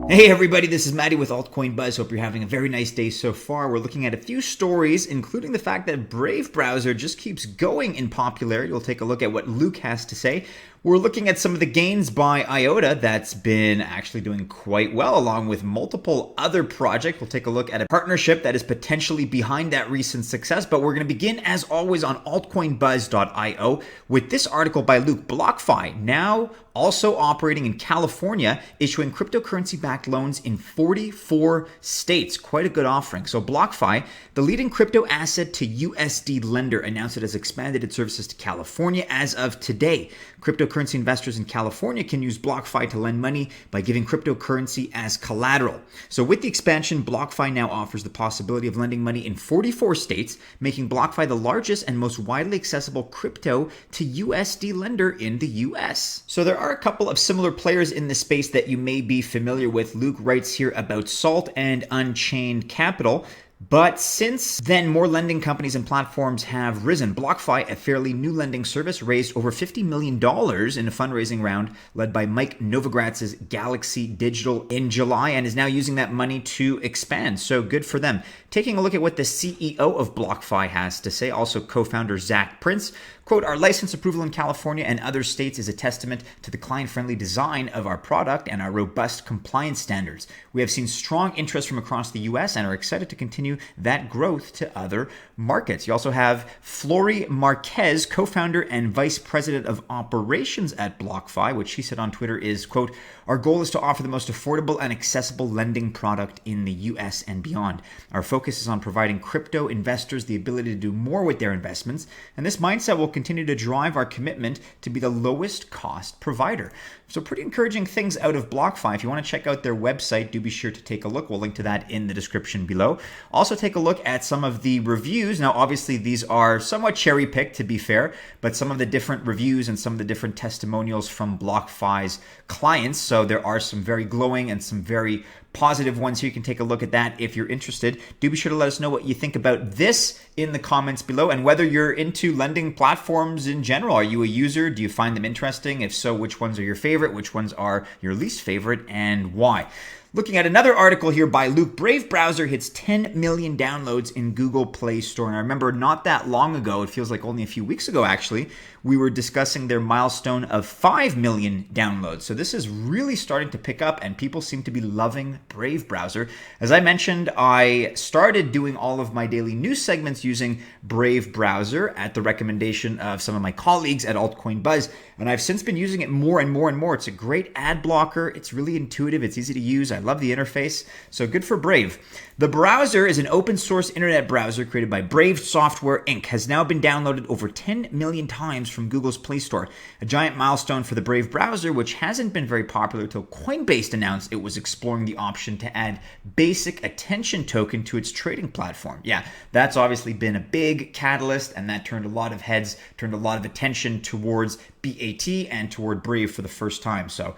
Hey everybody, this is Maddie with Altcoin Buzz. Hope you're having a very nice day so far. We're looking at a few stories, including the fact that Brave browser just keeps going in popularity. We'll take a look at what Luke has to say. We're looking at some of the gains by IOTA that's been actually doing quite well, along with multiple other projects. We'll take a look at a partnership that is potentially behind that recent success, but we're going to begin, as always, on altcoinbuzz.io with this article by Luke. BlockFi, now also operating in California, issuing cryptocurrency-backed loans in 44 states. Quite a good offering. So BlockFi, the leading crypto asset to USD lender, announced it has expanded its services to California as of today. Cryptocurrency investors in California can use BlockFi to lend money by giving cryptocurrency as collateral. So with the expansion, BlockFi now offers the possibility of lending money in 44 states, making BlockFi the largest and most widely accessible crypto to USD lender in the US. So there are a couple of similar players in the space that you may be familiar with. Luke writes here about Salt and Unchained Capital. But since then, more lending companies and platforms have risen. BlockFi, a fairly new lending service, raised over $50 million in a fundraising round led by Mike Novogratz's Galaxy Digital in July, and is now using that money to expand. So good for them. Taking a look at what the CEO of BlockFi has to say, also co-founder Zach Prince, quote, "Our license approval in California and other states is a testament to the client-friendly design of our product and our robust compliance standards. We have seen strong interest from across the US and are excited to continue that growth to other markets." You also have Flory Marquez, co-founder and vice president of operations at BlockFi, which he said on Twitter is, quote, "Our goal is to offer the most affordable and accessible lending product in the US and beyond. Our focus is on providing crypto investors the ability to do more with their investments, and this mindset will continue to drive our commitment to be the lowest cost provider." So pretty encouraging things out of BlockFi. If you want to check out their website, do be sure to take a look. We'll link to that in the description below. Also take a look at some of the reviews. Now, obviously, these are somewhat cherry-picked, to be fair, but some of the different reviews and some of the different testimonials from BlockFi's clients. So there are some very glowing and some very positive ones here. You can take a look at that if you're interested. Do be sure to let us know what you think about this in the comments below, and whether you're into lending platforms in general. Are you a user? Do you find them interesting? If so, which ones are your favorite? Which ones are your least favorite, and why? Looking at another article here by Luke, Brave browser hits 10 million downloads in Google Play Store. And I remember not that long ago, it feels like only a few weeks ago actually, we were discussing their milestone of 5 million downloads. So this is really starting to pick up, and people seem to be loving Brave browser. As I mentioned, I started doing all of my daily news segments using Brave browser at the recommendation of some of my colleagues at Altcoin Buzz, and I've since been using it more and more and more. It's a great ad blocker. It's really intuitive. It's easy to use. I love the interface. So good for Brave. The browser is an open source internet browser created by Brave Software Inc. Has now been downloaded over 10 million times from Google's Play Store. A giant milestone for the Brave browser, which hasn't been very popular until Coinbase announced it was exploring the option to add basic attention token to its trading platform. Yeah, that's obviously been a big catalyst, and that turned a lot of heads, turned a lot of attention towards BAT and toward Brave for the first time. So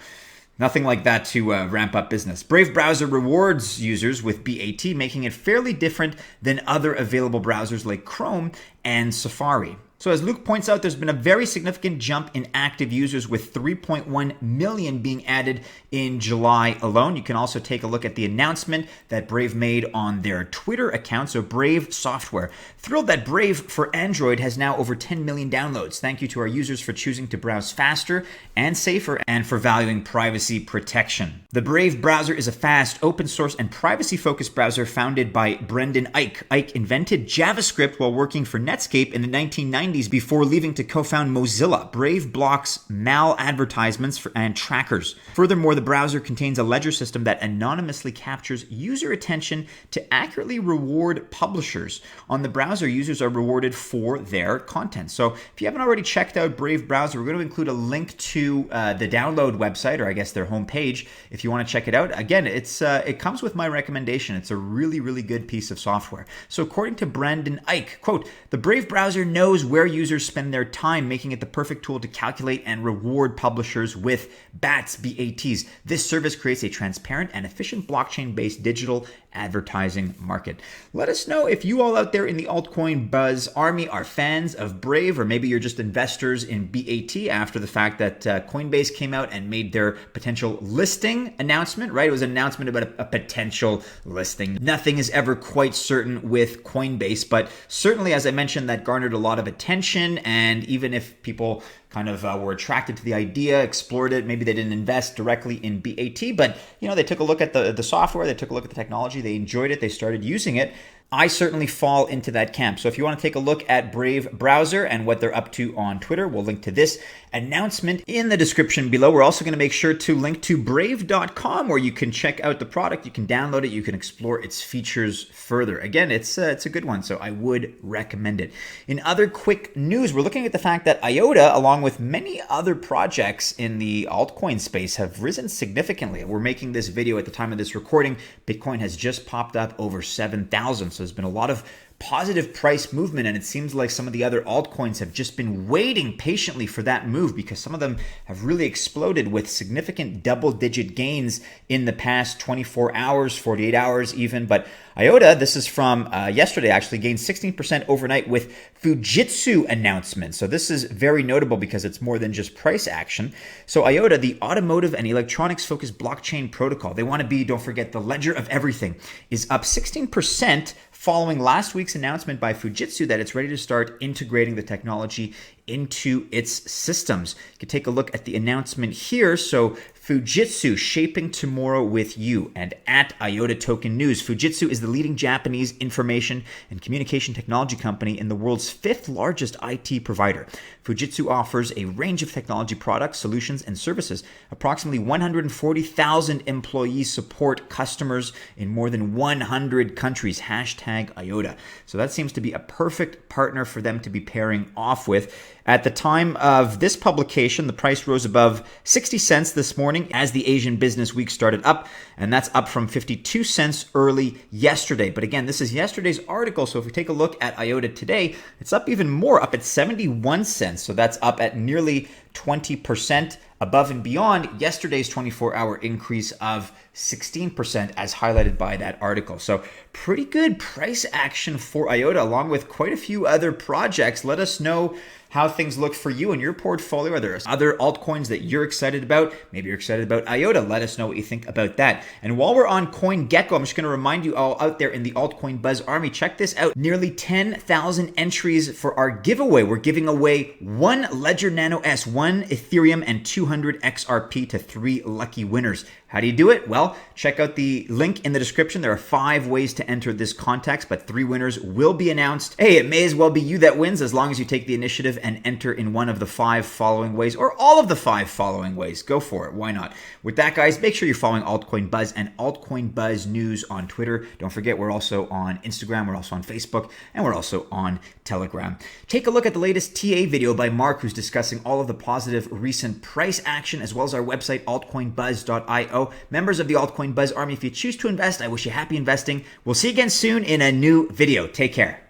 nothing like that to ramp up business. Brave browser rewards users with BAT, making it fairly different than other available browsers like Chrome and Safari. So as Luke points out, there's been a very significant jump in active users, with 3.1 million being added in July alone. You can also take a look at the announcement that Brave made on their Twitter account. So Brave Software, thrilled that Brave for Android has now over 10 million downloads. Thank you to our users for choosing to browse faster and safer, and for valuing privacy protection. The Brave browser is a fast, open source, and privacy-focused browser founded by Brendan Eich. Eich invented JavaScript while working for Netscape in the 1990s before leaving to co-found Mozilla. Brave blocks mal-advertisements and trackers. Furthermore, the browser contains a ledger system that anonymously captures user attention to accurately reward publishers. On the browser, users are rewarded for their content. So if you haven't already checked out Brave browser, we're going to include a link to the download website, or I guess their homepage, if you want to check it out. Again, it comes with my recommendation. It's a really, really good piece of software. So according to Brendan Eich, quote, "The Brave browser knows where where users spend their time, making it the perfect tool to calculate and reward publishers with BATs. This service creates a transparent and efficient blockchain-based digital advertising market. Let us know if you all out there in the altcoin buzz army are fans of Brave, or maybe you're just investors in BAT after the fact that Coinbase came out and made their potential listing announcement, right? It was an announcement about a potential listing. Nothing is ever quite certain with Coinbase, but certainly, as I mentioned, that garnered a lot of attention. And even if people kind of were attracted to the idea, explored it, maybe they didn't invest directly in BAT, but they took a look at the software, they took a look at the technology, they enjoyed it, they started using it. I certainly fall into that camp. So if you want to take a look at Brave Browser and what they're up to on Twitter, we'll link to this announcement in the description below. We're also going to make sure to link to brave.com, where you can check out the product, you can download it, you can explore its features further. Again, it's a good one, so I would recommend it. In other quick news, we're looking at the fact that IOTA, along with many other projects in the altcoin space, have risen significantly. We're making this video at the time of this recording. Bitcoin has just popped up over 7,000. So there's been a lot of positive price movement, and it seems like some of the other altcoins have just been waiting patiently for that move, because some of them have really exploded with significant double-digit gains in the past 24 hours, 48 hours even. But IOTA, this is from yesterday, actually gained 16% overnight with Fujitsu announcement. So this is very notable because it's more than just price action. So IOTA, the automotive and electronics-focused blockchain protocol, they want to be, don't forget, the ledger of everything, is up 16% following last week's announcement by Fujitsu that it's ready to start integrating the technology into its systems. You can take a look at the announcement here. So Fujitsu shaping tomorrow with you, and at IOTA Token News. Fujitsu is the leading Japanese information and communication technology company and the world's 5th largest IT provider. Fujitsu offers a range of technology products, solutions, and services. Approximately 140,000 employees support customers in more than 100 countries. Hashtag IOTA. So that seems to be a perfect partner for them to be pairing off with. At the time of this publication, the price rose above 60 cents this morning as the Asian Business Week started up, and that's up from 52 cents early yesterday. But again, this is yesterday's article, so if we take a look at IOTA today, it's up even more, up at 71 cents. So that's up at nearly 20% above and beyond yesterday's 24-hour increase of 16%, as highlighted by that article. So pretty good price action for IOTA, along with quite a few other projects. Let us know how things look for you in your portfolio. Are there other altcoins that you're excited about? Maybe you're excited about IOTA. Let us know what you think about that. And while we're on Coingecko, I'm just going to remind you all out there in the altcoin buzz army, check this out. Nearly 10,000 entries for our giveaway. We're giving away 1 Ledger Nano S, 1 Ethereum, and 200 XRP to 3 lucky winners. How do you do it? Well, check out the link in the description. There are 5 ways to enter this contest, but 3 winners will be announced. Hey, it may as well be you that wins, as long as you take the initiative and enter in one of the 5 following ways, or all of the 5 following ways. Go for it. Why not? With that, guys, make sure you're following Altcoin Buzz and Altcoin Buzz News on Twitter. Don't forget, we're also on Instagram, we're also on Facebook, and we're also on Telegram. Take a look at the latest TA video by Mark, who's discussing all of the positive recent price action, as well as our website, altcoinbuzz.io. Members of the Altcoin Buzz Army, if you choose to invest, I wish you happy investing. We'll see you again soon in a new video. Take care.